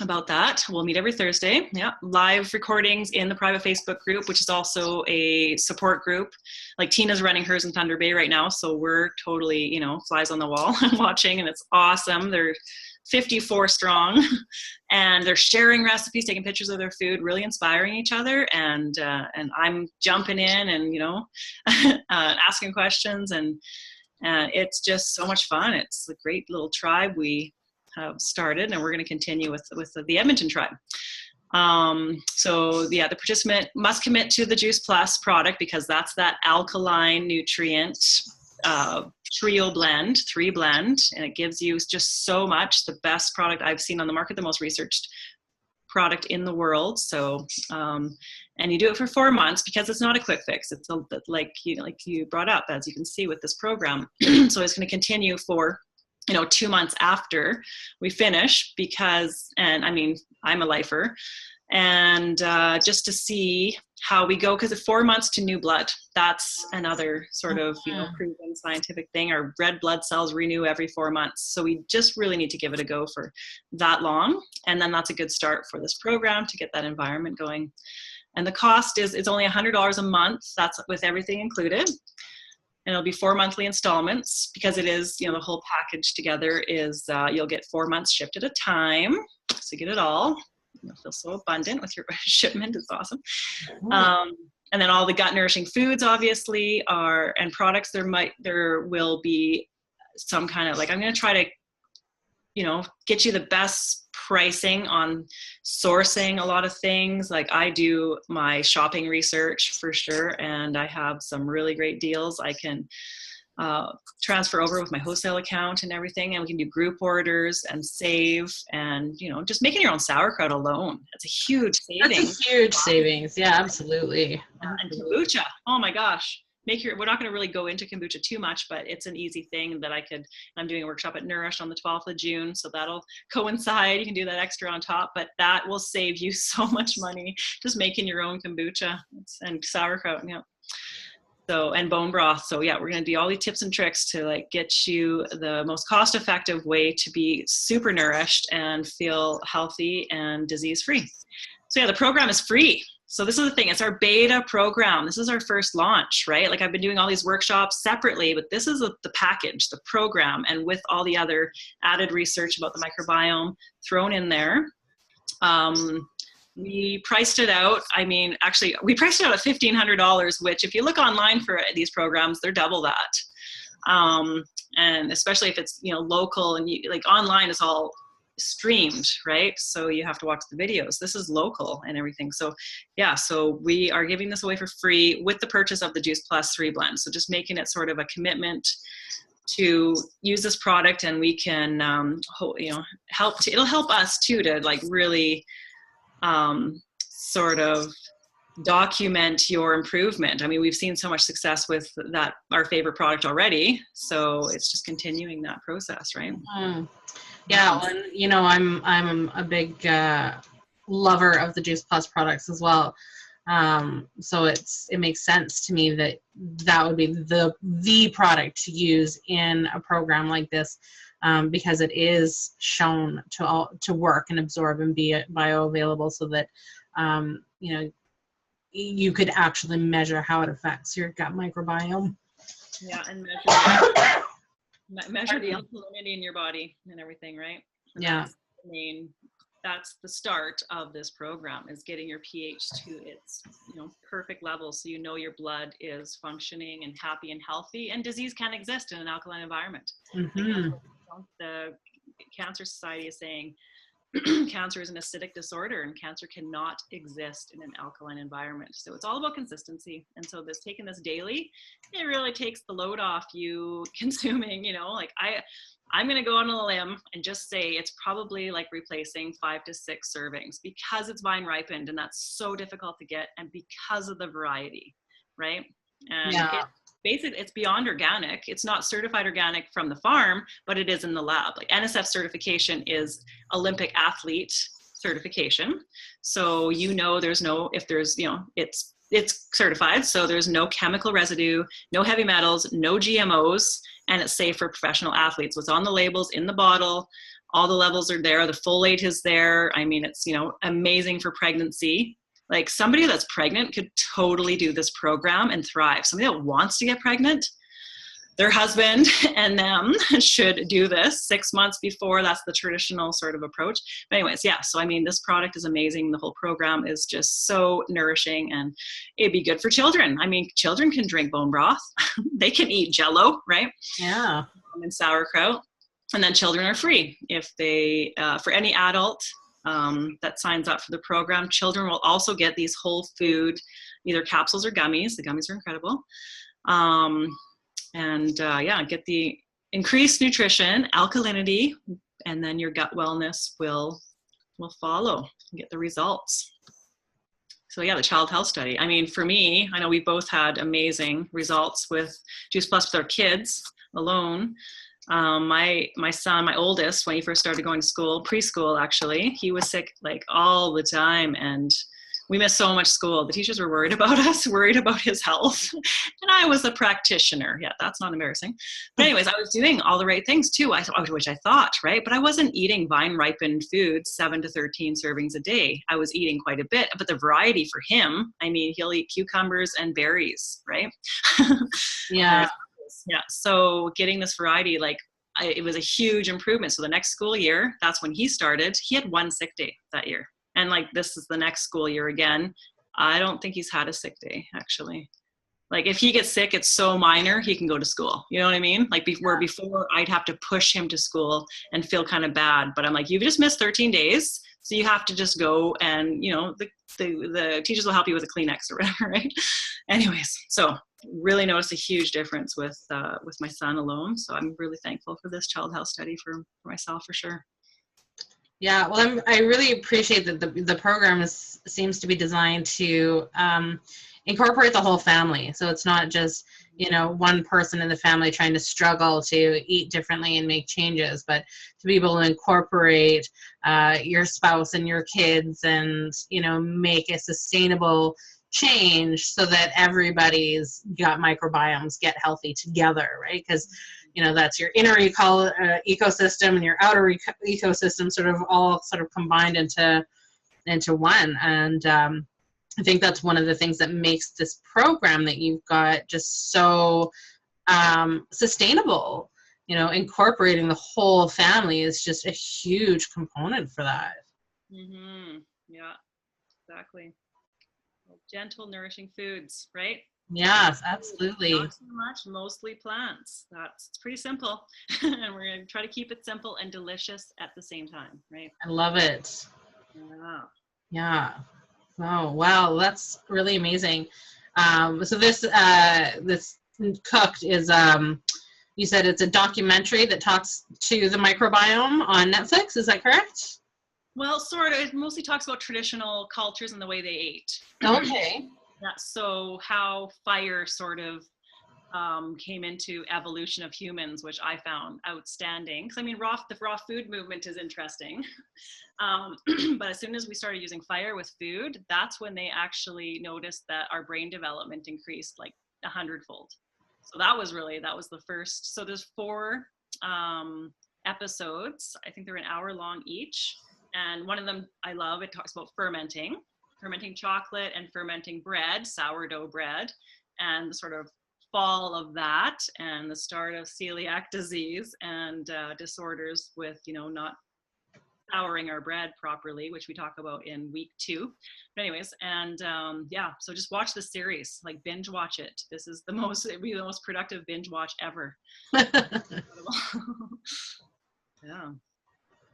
about that. We'll meet every Thursday. Yeah, live recordings in the private Facebook group, which is also a support group. Like Tina's running hers in Thunder Bay right now. So we're totally, you know, flies on the wall watching, and it's awesome. They're 54 strong and they're sharing recipes, taking pictures of their food, really inspiring each other. And I'm jumping in and, you know, asking questions, and it's just so much fun. It's a great little tribe we have started, and we're going to continue with the Edmonton tribe. So yeah, the participant must commit to the Juice Plus product because that's that alkaline nutrient trio blend, 3 blend, and it gives you just so much, the best product I've seen on the market, the most researched product in the world. So and you do it for 4 months because it's not a quick fix. It's like you brought up, as you can see with this program. So it's going to continue for, you know, 2 months after we finish, because, and I mean, I'm a lifer, and just to see how we go, because it's 4 months to new blood. That's another sort of, you know, proven scientific thing. Our red blood cells renew every 4 months. So we just really need to give it a go for that long. And then that's a good start for this program to get that environment going. And the cost is only $100 a month. That's with everything included. And it'll be 4 monthly installments, because it is, you know, the whole package together is, you'll get 4 months shipped at a time. So you get it all. You'll feel so abundant with your shipment. It's awesome. And then all the gut nourishing foods obviously are, and products, there will be some kind of like, I'm going to try to, you know, get you the best pricing on sourcing a lot of things. Like I do my shopping research for sure, and I have some really great deals I can transfer over with my wholesale account and everything, and we can do group orders and save, and you know, just making your own sauerkraut alone, it's a huge savings. That's a huge savings. Yeah, absolutely. And kombucha, oh my gosh, we're not going to really go into kombucha too much, but it's an easy thing that I'm doing a workshop at Nourish on the 12th of June, so that'll coincide. You can do that extra on top, but that will save you so much money just making your own kombucha and sauerkraut. Yeah. So, and bone broth. So yeah, we're going to do all these tips and tricks to like get you the most cost-effective way to be super nourished and feel healthy and disease-free. So yeah, the program is free. So this is the thing, it's our beta program. This is our first launch, right? Like I've been doing all these workshops separately, but this is the package, the program, and with all the other added research about the microbiome thrown in there. We priced it out. I mean, actually, we priced it out at $1,500, which if you look online for these programs, they're double that. And especially if it's, you know, local and like online is all streamed, right? So you have to watch the videos. This is local and everything. So yeah, so we are giving this away for free with the purchase of the Juice Plus 3 blend. So just making it sort of a commitment to use this product, and we can, you know, it'll help us too to like really sort of document your improvement. I mean, we've seen so much success with that, our favorite product already. So it's just continuing that process, right? Mm. Yeah, well, and you know, I'm a big lover of the Juice Plus products as well. So it makes sense to me that would be the product to use in a program like this, because it is shown to work and absorb and be bioavailable, so that you know, you could actually measure how it affects your gut microbiome. Yeah, and measure the alkalinity in your body and everything, right? And yeah. That's the start of this program, is getting your pH to its, you know, perfect level, so you know your blood is functioning and happy and healthy, and disease can exist in an alkaline environment. Mm-hmm. The Cancer Society is saying cancer is an acidic disorder, and cancer cannot exist in an alkaline environment. So it's all about consistency. And so taking this daily, it really takes the load off you consuming, you know, like I'm going to go on a limb and just say it's probably like replacing 5 to 6 servings, because it's vine ripened, and that's so difficult to get, and because of the variety, right? And yeah. It's beyond organic. It's not certified organic from the farm, but it is in the lab. Like NSF certification is Olympic athlete certification. So, you know, it's certified. So there's no chemical residue, no heavy metals, no GMOs, and it's safe for professional athletes. What's on the labels, in the bottle, all the levels are there. The folate is there. I mean, it's, you know, amazing for pregnancy. Like somebody that's pregnant could totally do this program and thrive. Somebody that wants to get pregnant, their husband and them should do this 6 months before. That's the traditional sort of approach. But anyways, yeah. So, I mean, this product is amazing. The whole program is just so nourishing, and it'd be good for children. I mean, children can drink bone broth. They can eat Jell-O, right? Yeah. And sauerkraut. And then children are free. If they, for any adult that signs up for the program, children will also get these whole food, either capsules or gummies. The gummies are incredible. Yeah, get the increased nutrition, alkalinity, and then your gut wellness will follow and get the results. So yeah, the child health study. I mean, for me, I know we both had amazing results with Juice Plus with our kids alone. My son, my oldest, when he first started going to school, preschool actually, he was sick like all the time, and we missed so much school. The teachers were worried about us, worried about his health. And I was a practitioner. Yeah, that's not embarrassing. But anyways, I was doing all the right things too, which I thought, right? But I wasn't eating vine-ripened foods 7 to 13 servings a day. I was eating quite a bit. But the variety for him, I mean, he'll eat cucumbers and berries, right? Yeah. Yeah. So getting this variety, like it was a huge improvement. So the next school year, that's when he started. He had 1 sick day that year. And like, this is the next school year again. I don't think he's had a sick day, actually. Like if he gets sick, it's so minor, he can go to school. You know what I mean? Like before I'd have to push him to school and feel kind of bad, but I'm like, you've just missed 13 days. So you have to just go and, you know, the teachers will help you with a Kleenex or whatever, right? Anyways, so really noticed a huge difference with my son alone. So I'm really thankful for this child health study for myself for sure. Yeah, well, I really appreciate that the program seems to be designed to incorporate the whole family. So it's not just, you know, one person in the family trying to struggle to eat differently and make changes, but to be able to incorporate your spouse and your kids and, you know, make a sustainable change so that everybody's gut microbiomes get healthy together, right? Because, you know, that's your inner ecosystem and your outer ecosystem sort of all sort of combined into one. And I think that's one of the things that makes this program that you've got just so sustainable. You know, incorporating the whole family is just a huge component for that. Mm-hmm. Yeah, exactly. Gentle, nourishing foods, right? Yes, absolutely. Not too much, mostly plants. It's pretty simple. And we're going to try to keep it simple and delicious at the same time, right? I love it. Yeah. Yeah. Oh, wow. That's really amazing. So this Cooked is, you said it's a documentary that talks to the microbiome on Netflix. Is that correct? Well, sort of. It mostly talks about traditional cultures and the way they ate. Okay. Yeah, so how fire sort of came into evolution of humans, which I found outstanding. Because I mean, the raw food movement is interesting. But as soon as we started using fire with food, that's when they actually noticed that our brain development increased like 100-fold. So that was the first. So there's 4 episodes. I think they're an hour long each. And one of them I love, it talks about fermenting chocolate and fermenting bread, sourdough bread, and the sort of fall of that and the start of celiac disease and disorders with, you know, not souring our bread properly, which we talk about in week 2. But anyways, and yeah, so just watch the series, like binge watch it. It'd be the most productive binge watch ever. Yeah.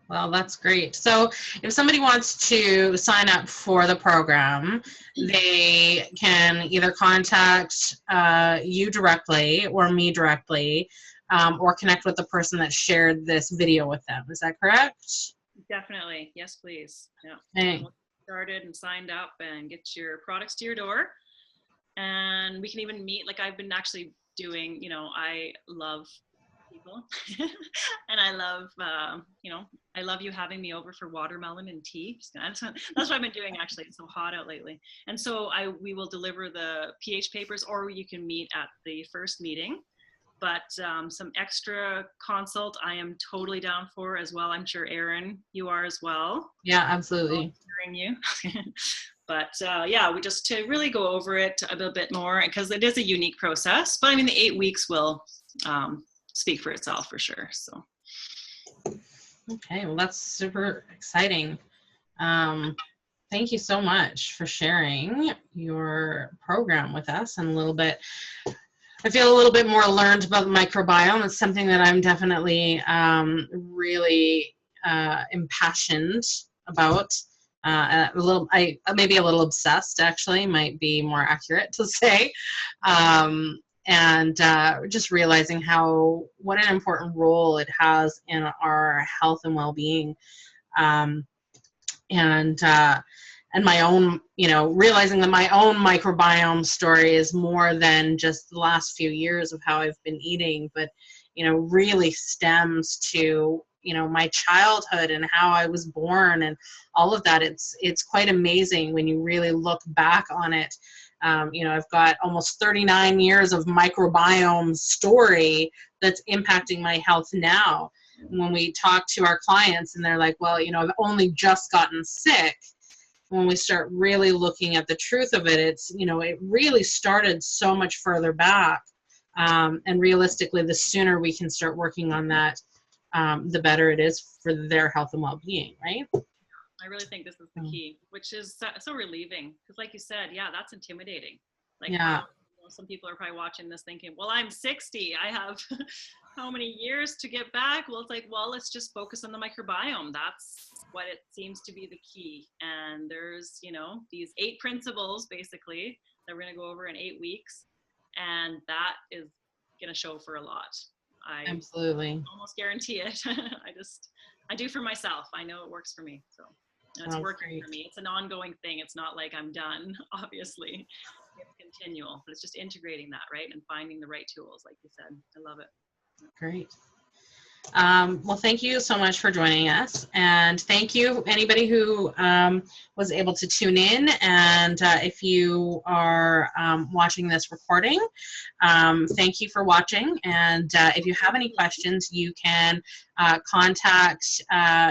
Well, that's great. So if somebody wants to sign up for the program, they can either contact you directly or me directly, or connect with the person that shared this video with them. Is that correct? Definitely. Yes, please. Yeah. Hey. We'll get started and signed up and get your products to your door. And we can even meet, like I've been actually doing, you know, I love people and I love, you know, I love you having me over for watermelon and tea. That's what I've been doing actually. It's so hot out lately. And so we will deliver the pH papers, or you can meet at the first meeting. But some extra consult I am totally down for as well. I'm sure Erin, you are as well. Yeah, absolutely. Hearing you. But yeah, we just to really go over it a little bit more, because it is a unique process. But I mean, the 8 weeks will speak for itself for sure. So. Okay, well, that's super exciting. Thank you so much for sharing your program with us and a little bit. I feel a little bit more learned about the microbiome. It's something that I'm definitely really impassioned about. Maybe a little obsessed, actually, might be more accurate to say. And just realizing what an important role it has in our health and well-being, and my own, you know, realizing that my own microbiome story is more than just the last few years of how I've been eating, but, you know, really stems to, you know, my childhood and how I was born and all of that. It's quite amazing when you really look back on it. You know, I've got almost 39 years of microbiome story that's impacting my health now. When we talk to our clients and they're like, well, you know, I've only just gotten sick. When we start really looking at the truth of it, it's, you know, it really started so much further back. And realistically, the sooner we can start working on that, the better it is for their health and well-being, right? I really think this is the key, which is so relieving. Because like you said, yeah, that's intimidating. Like, yeah. some people are probably watching this thinking, well, I'm 60. I have how many years to get back? Well, it's like, well, let's just focus on the microbiome. That's what it seems to be the key. And there's, you know, these 8 principles basically that we're going to go over in 8 weeks. And that is going to show for a lot. I Absolutely. almost guarantee it. I do for myself. I know it works for me. So, and it's working for me. It's an ongoing thing. It's not like I'm done, obviously. It's continual, but it's just integrating that, right? And finding the right tools, like you said. I love it. Great. Well, thank you so much for joining us, and thank you anybody who was able to tune in. And if you are watching this recording, thank you for watching. And if you have any questions, you can contact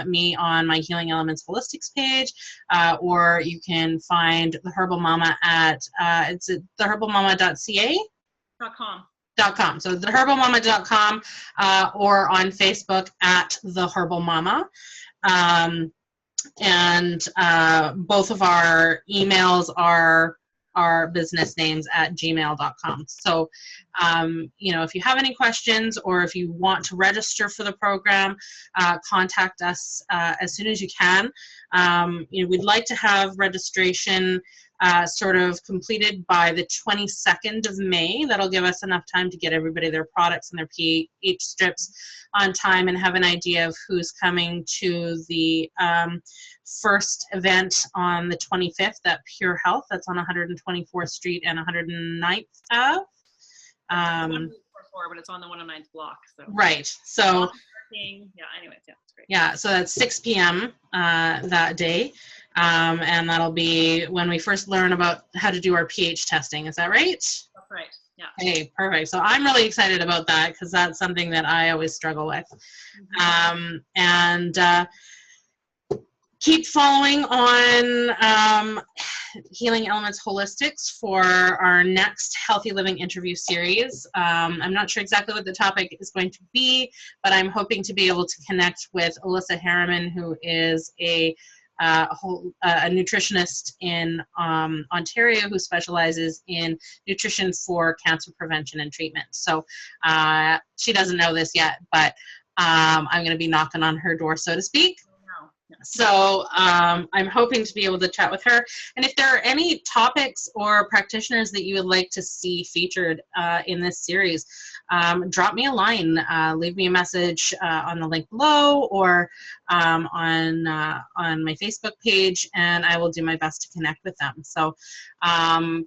me on my Healing Elements Holistics page, or you can find the Herbal Mama at it's at theherbalmama.ca. .com. So theherbalmama.com, or on Facebook at The Herbal Mama. And both of our emails are our business names at gmail.com. So, you know, if you have any questions or if you want to register for the program, contact us as soon as you can. You know, we'd like to have registration sort of completed by the 22nd of May. That'll give us enough time to get everybody their products and their pH strips on time and have an idea of who's coming to the first event on the 25th at Pure Health. That's on 124th Street and 109th Ave. But it's on the 109th block. So. Right. So. Yeah. Anyways, yeah, it's great. Yeah. So that's 6 p.m. That day. And that'll be when we first learn about how to do our pH testing. Is that right? That's right. Yeah. Okay, perfect. So I'm really excited about that because that's something that I always struggle with. And keep following on Healing Elements Holistics for our next Healthy Living interview series. I'm not sure exactly what the topic is going to be, but I'm hoping to be able to connect with Alyssa Harriman, who is a nutritionist in Ontario who specializes in nutrition for cancer prevention and treatment. So she doesn't know this yet, but I'm going to be knocking on her door, so to speak. So I'm hoping to be able to chat with her. And if there are any topics or practitioners that you would like to see featured in this series, drop me a line, leave me a message on the link below or on my Facebook page, and I will do my best to connect with them. So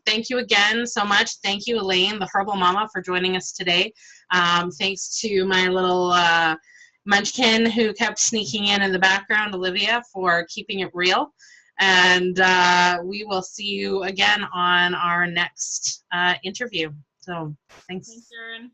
thank you again so much. Thank you, Elaine, the Herbal Mama, for joining us today. Thanks to my little munchkin who kept sneaking in the background, Olivia, for keeping it real. And we will see you again on our next interview. So thanks. Thanks, Erin.